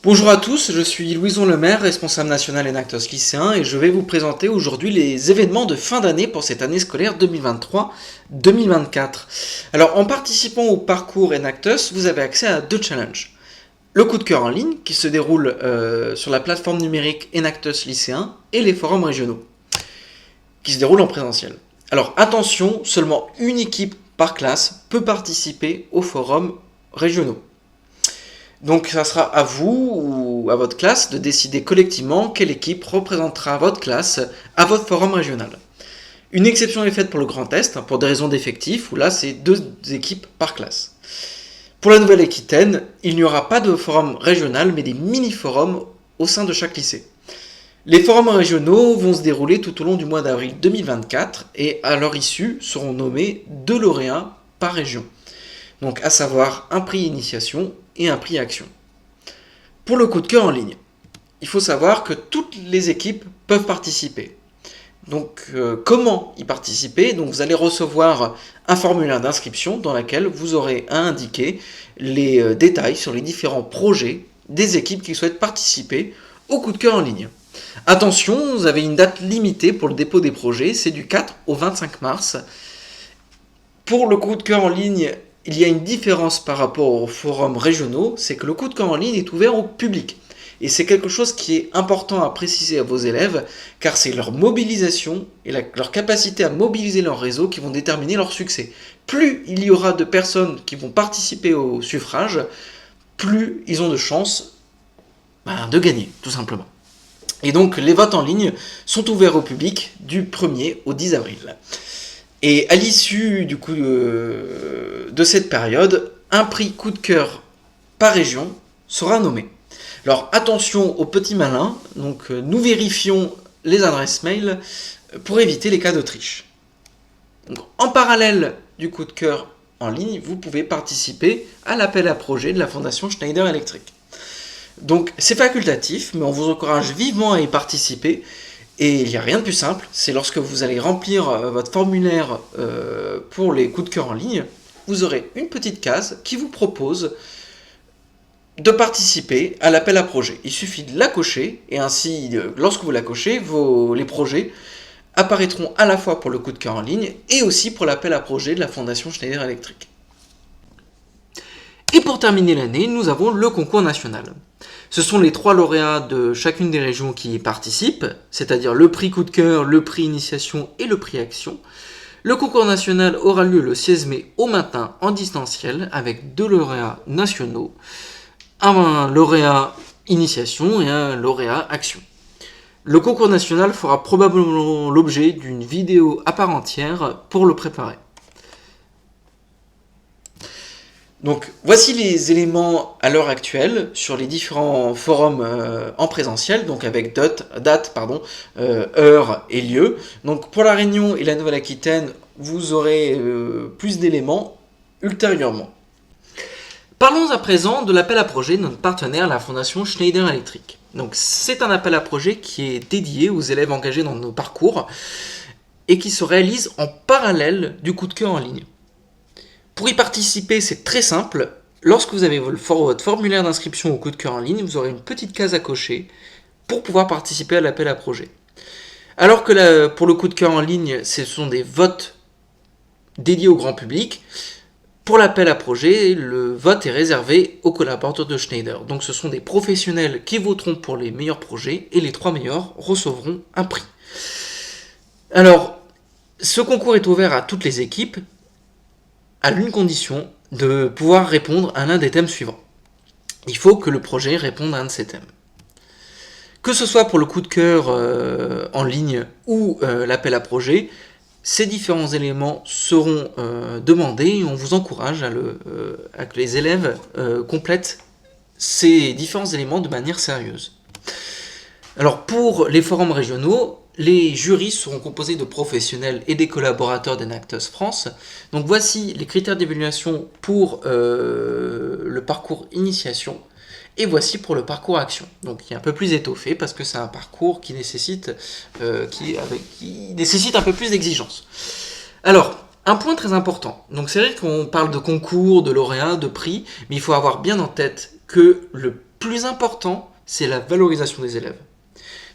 Bonjour à tous, je suis Louison Lemaire, responsable national Enactos lycéen et je vais vous présenter aujourd'hui les événements de fin d'année pour cette année scolaire 2023-2024. Alors en participant au parcours Enactos, vous avez accès à deux challenges. Le coup de cœur en ligne qui se déroule sur la plateforme numérique Enactos lycéen et les forums régionaux qui se déroulent en présentiel. Alors attention, seulement une équipe par classe peut participer aux forums régionaux. Donc ça sera à vous ou à votre classe de décider collectivement quelle équipe représentera votre classe à votre forum régional. Une exception est faite pour le Grand Est, pour des raisons d'effectifs, où là c'est deux équipes par classe. Pour la Nouvelle-Aquitaine, il n'y aura pas de forum régional, mais des mini-forums au sein de chaque lycée. Les forums régionaux vont se dérouler tout au long du mois d'avril 2024 et à leur issue seront nommés deux lauréats par région. Donc à savoir un prix initiation et un prix action. Pour le coup de cœur en ligne, il faut savoir que toutes les équipes peuvent participer. Donc comment y participer? Donc vous allez recevoir un formulaire d'inscription dans lequel vous aurez à indiquer les détails sur les différents projets des équipes qui souhaitent participer au coup de cœur en ligne. Attention, vous avez une date limitée pour le dépôt des projets, c'est du 4 au 25 mars. Pour le coup de cœur en ligne, il y a une différence par rapport aux forums régionaux, c'est que le coup de cœur en ligne est ouvert au public. Et c'est quelque chose qui est important à préciser à vos élèves, car c'est leur mobilisation et leur capacité à mobiliser leur réseau qui vont déterminer leur succès. Plus il y aura de personnes qui vont participer au suffrage, plus ils ont de chances de gagner, tout simplement. Et donc les votes en ligne sont ouverts au public du 1er au 10 avril. Et à l'issue du coup de cette période, un prix coup de cœur par région sera nommé. Alors attention aux petits malins, donc nous vérifions les adresses mail pour éviter les cas de triche. Donc, en parallèle du coup de cœur en ligne, vous pouvez participer à l'appel à projet de la Fondation Schneider Electric. Donc c'est facultatif, mais on vous encourage vivement à y participer. Et il n'y a rien de plus simple, c'est lorsque vous allez remplir votre formulaire pour les coups de cœur en ligne, vous aurez une petite case qui vous propose de participer à l'appel à projet. Il suffit de la cocher, et ainsi, lorsque vous la cochez, les projets apparaîtront à la fois pour le coup de cœur en ligne et aussi pour l'appel à projet de la Fondation Schneider Electric. Et pour terminer l'année, nous avons le concours national. Ce sont les 3 lauréats de chacune des régions qui y participent, c'est-à-dire le prix coup de cœur, le prix initiation et le prix action. Le concours national aura lieu le 16 mai au matin en distanciel avec 2 lauréats nationaux, un lauréat initiation et un lauréat action. Le concours national fera probablement l'objet d'une vidéo à part entière pour le préparer. Donc voici les éléments à l'heure actuelle sur les différents forums en présentiel, donc avec date, heure et lieu. Donc pour la Réunion et la Nouvelle-Aquitaine, vous aurez plus d'éléments ultérieurement. Parlons à présent de l'appel à projet de notre partenaire, la Fondation Schneider Electric. Donc c'est un appel à projet qui est dédié aux élèves engagés dans nos parcours et qui se réalise en parallèle du coup de cœur en ligne. Pour y participer, c'est très simple. Lorsque vous avez votre formulaire d'inscription au coup de cœur en ligne, vous aurez une petite case à cocher pour pouvoir participer à l'appel à projet. Alors que pour le coup de cœur en ligne, ce sont des votes dédiés au grand public, pour l'appel à projet, le vote est réservé aux collaborateurs de Schneider. Donc ce sont des professionnels qui voteront pour les meilleurs projets et les 3 meilleurs recevront un prix. Alors, ce concours est ouvert à toutes les équipes, à l'une condition de pouvoir répondre à l'un des thèmes suivants. Il faut que le projet réponde à un de ces thèmes. Que ce soit pour le coup de cœur en ligne ou l'appel à projet, ces différents éléments seront demandés et on vous encourage à que les élèves complètent ces différents éléments de manière sérieuse. Alors pour les forums régionaux, les jurys seront composés de professionnels et des collaborateurs d'Enactos France. Donc voici les critères d'évaluation pour le parcours initiation et voici pour le parcours action. Donc il est un peu plus étoffé parce que c'est un parcours qui nécessite un peu plus d'exigence. Alors, un point très important. Donc c'est vrai qu'on parle de concours, de lauréats, de prix, mais il faut avoir bien en tête que plus important, c'est la valorisation des élèves.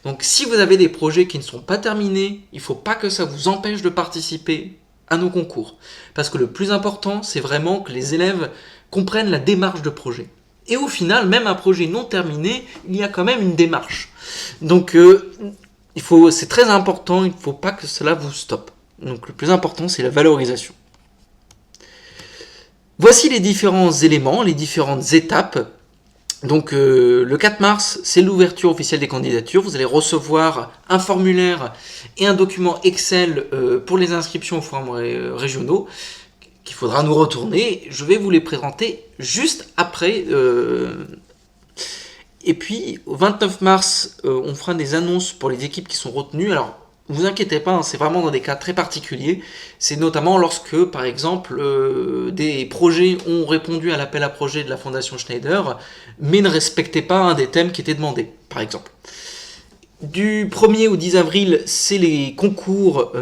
Donc si vous avez des projets qui ne sont pas terminés, il ne faut pas que ça vous empêche de participer à nos concours. Parce que le plus important, c'est vraiment que les élèves comprennent la démarche de projet. Et au final, même un projet non terminé, il y a quand même une démarche. Donc c'est très important, il ne faut pas que cela vous stoppe. Donc le plus important, c'est la valorisation. Voici les différents éléments, les différentes étapes. Donc le 4 mars, c'est l'ouverture officielle des candidatures. Vous allez recevoir un formulaire et un document Excel pour les inscriptions aux forums régionaux qu'il faudra nous retourner. Je vais vous les présenter juste après. Et puis, au 29 mars, on fera des annonces pour les équipes qui sont retenues. Alors, ne vous inquiétez pas, hein, c'est vraiment dans des cas très particuliers. C'est notamment lorsque, par exemple, des projets ont répondu à l'appel à projet de la Fondation Schneider, mais ne respectaient pas un des thèmes qui étaient demandés, par exemple. Du 1er au 10 avril, c'est les concours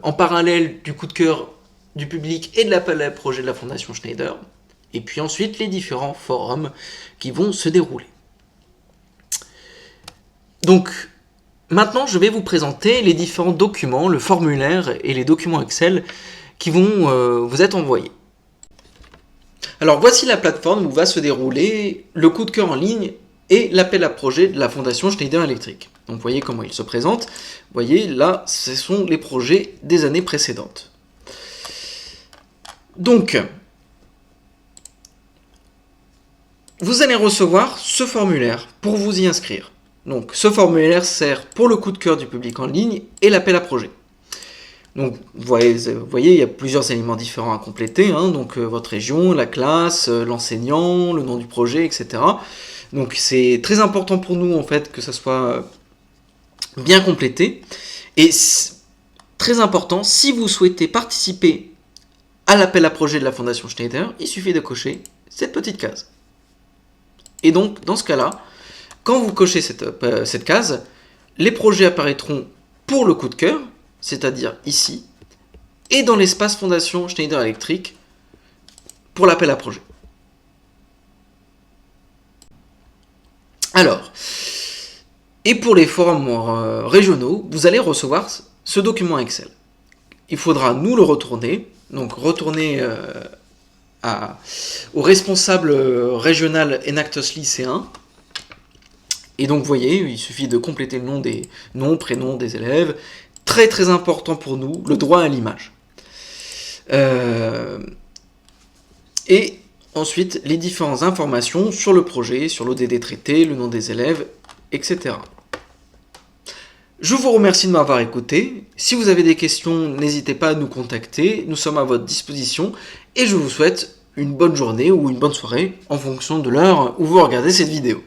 en parallèle du coup de cœur du public et de l'appel à projet de la Fondation Schneider. Et puis ensuite, les différents forums qui vont se dérouler. Donc, maintenant, je vais vous présenter les différents documents, le formulaire et les documents Excel qui vont vous être envoyés. Alors, voici la plateforme où va se dérouler le coup de cœur en ligne et l'appel à projet de la Fondation Schneider Electric. Donc, vous voyez comment il se présente. Vous voyez, là, ce sont les projets des années précédentes. Donc, vous allez recevoir ce formulaire pour vous y inscrire. Donc, ce formulaire sert pour le coup de cœur du public en ligne et l'appel à projet. Donc, vous voyez, il y a plusieurs éléments différents à compléter. Hein, donc, votre région, la classe, l'enseignant, le nom du projet, etc. Donc, c'est très important pour nous, en fait, que ça soit bien complété. Et très important, si vous souhaitez participer à l'appel à projet de la Fondation Schneider, il suffit de cocher cette petite case. Et donc, dans ce cas-là, quand vous cochez cette case, les projets apparaîtront pour le coup de cœur, c'est-à-dire ici, et dans l'espace Fondation Schneider Electric pour l'appel à projet. Alors, et pour les forums régionaux, vous allez recevoir ce document Excel. Il faudra nous le retourner, donc retourner au responsable régional Enactus lycéen. Et donc, vous voyez, il suffit de compléter le nom des noms, prénoms des élèves. Très, très important pour nous, le droit à l'image. Et ensuite, les différentes informations sur le projet, sur l'ODD traité, le nom des élèves, etc. Je vous remercie de m'avoir écouté. Si vous avez des questions, n'hésitez pas à nous contacter. Nous sommes à votre disposition. Et je vous souhaite une bonne journée ou une bonne soirée en fonction de l'heure où vous regardez cette vidéo.